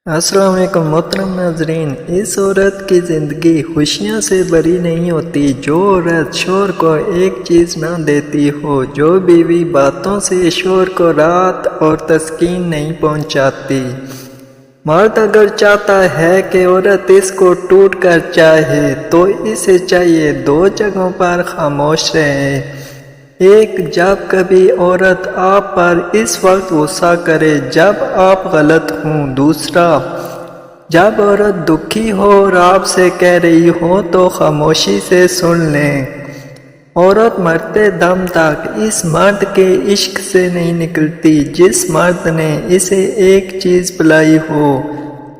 السلام علیکم محترم ناظرین، اس عورت کی زندگی خوشیاں سے بری نہیں ہوتی جو عورت شوہر کو ایک چیز نہ دیتی ہو، جو بیوی باتوں سے شوہر کو راحت اور تسکین نہیں پہنچاتی۔ مرد اگر چاہتا ہے کہ عورت اس کو ٹوٹ کر چاہے تو اسے چاہیے دو جگہوں پر خاموش رہے۔ ایک، جب کبھی عورت آپ پر اس وقت غصہ کرے جب آپ غلط ہوں۔ دوسرا، جب عورت دکھی ہو اور آپ سے کہہ رہی ہو تو خاموشی سے سن لیں۔ عورت مرتے دم تک اس مرد کے عشق سے نہیں نکلتی جس مرد نے اسے ایک چیز پلائی ہو،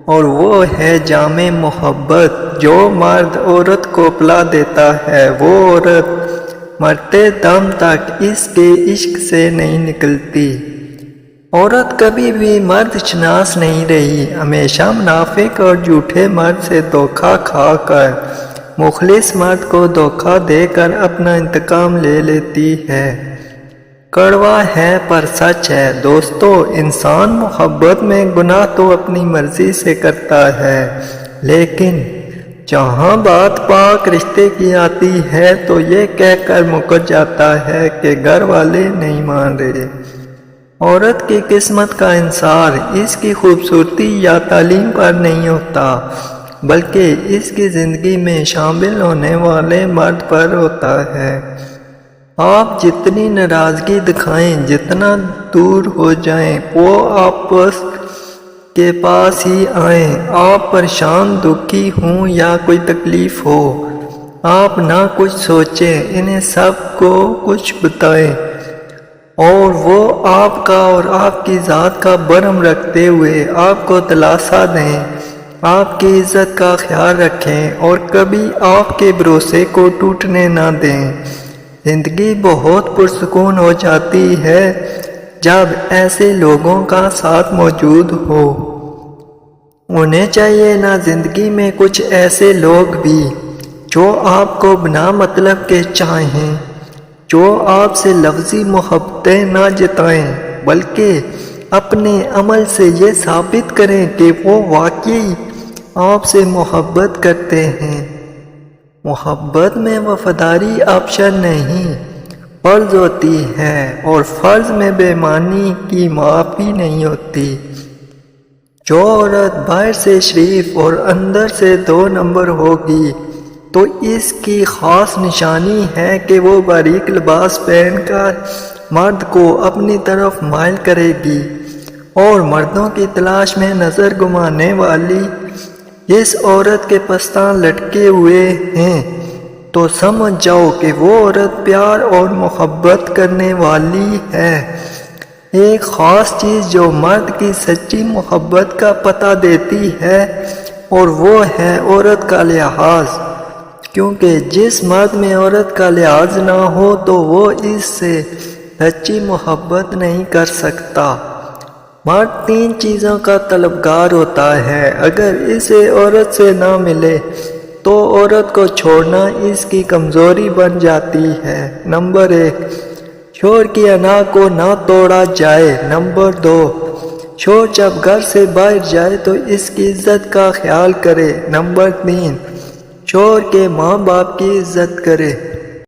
اور وہ ہے جام محبت۔ جو مرد عورت کو پلا دیتا ہے وہ عورت مرتے دم تک اس کے عشق سے نہیں نکلتی۔ عورت کبھی بھی مرد شناس نہیں رہی، ہمیشہ منافق اور جھوٹے مرد سے دھوکہ کھا کر مخلص مرد کو دھوکہ دے کر اپنا انتقام لے لیتی ہے۔ کڑوا ہے پر سچ ہے دوستو، انسان محبت میں گناہ تو اپنی مرضی سے کرتا ہے، لیکن جہاں بات پاک رشتے کی آتی ہے تو یہ کہہ کر مکر جاتا ہے کہ گھر والے نہیں مان رہے۔ عورت کی قسمت کا انحصار اس کی خوبصورتی یا تعلیم پر نہیں ہوتا، بلکہ اس کی زندگی میں شامل ہونے والے مرد پر ہوتا ہے۔ آپ جتنی ناراضگی دکھائیں، جتنا دور ہو جائیں، وہ آپس کے پاس ہی آئیں۔ آپ پریشان، دکھی ہوں یا کوئی تکلیف ہو، آپ نہ کچھ سوچیں، انہیں سب کو کچھ بتائیں، اور وہ آپ کا اور آپ کی ذات کا برہم رکھتے ہوئے آپ کو دلاسا دیں، آپ کی عزت کا خیال رکھیں اور کبھی آپ کے بھروسے کو ٹوٹنے نہ دیں۔ زندگی بہت پرسکون ہو جاتی ہے جب ایسے لوگوں کا ساتھ موجود ہو۔ انہیں چاہیے نا زندگی میں کچھ ایسے لوگ بھی جو آپ کو بنا مطلب کے چاہیں، جو آپ سے لفظی محبتیں نہ جتائیں بلکہ اپنے عمل سے یہ ثابت کریں کہ وہ واقعی آپ سے محبت کرتے ہیں۔ محبت میں وفاداری آپشن نہیں، فرض ہوتی ہے، اور فرض میں بے ایمانی کی معافی نہیں ہوتی۔ جو عورت باہر سے شریف اور اندر سے 2 نمبر ہوگی تو اس کی خاص نشانی ہے کہ وہ باریک لباس پہن کر مرد کو اپنی طرف مائل کرے گی، اور مردوں کی تلاش میں نظر گمانے والی اس عورت کے پستان لٹکے ہوئے ہیں تو سمجھ جاؤ کہ وہ عورت پیار اور محبت کرنے والی ہے۔ ایک خاص چیز جو مرد کی سچی محبت کا پتہ دیتی ہے اور وہ ہے عورت کا لحاظ، کیونکہ جس مرد میں عورت کا لحاظ نہ ہو تو وہ اس سے سچی محبت نہیں کر سکتا۔ مرد 3 چیزوں کا طلبگار ہوتا ہے، اگر اسے عورت سے نہ ملے تو عورت کو چھوڑنا اس کی کمزوری بن جاتی ہے۔ نمبر 1، شوہر کی انا کو نہ توڑا جائے۔ نمبر 2، شوہر جب گھر سے باہر جائے تو اس کی عزت کا خیال کرے۔ نمبر 3، شوہر کے ماں باپ کی عزت کرے۔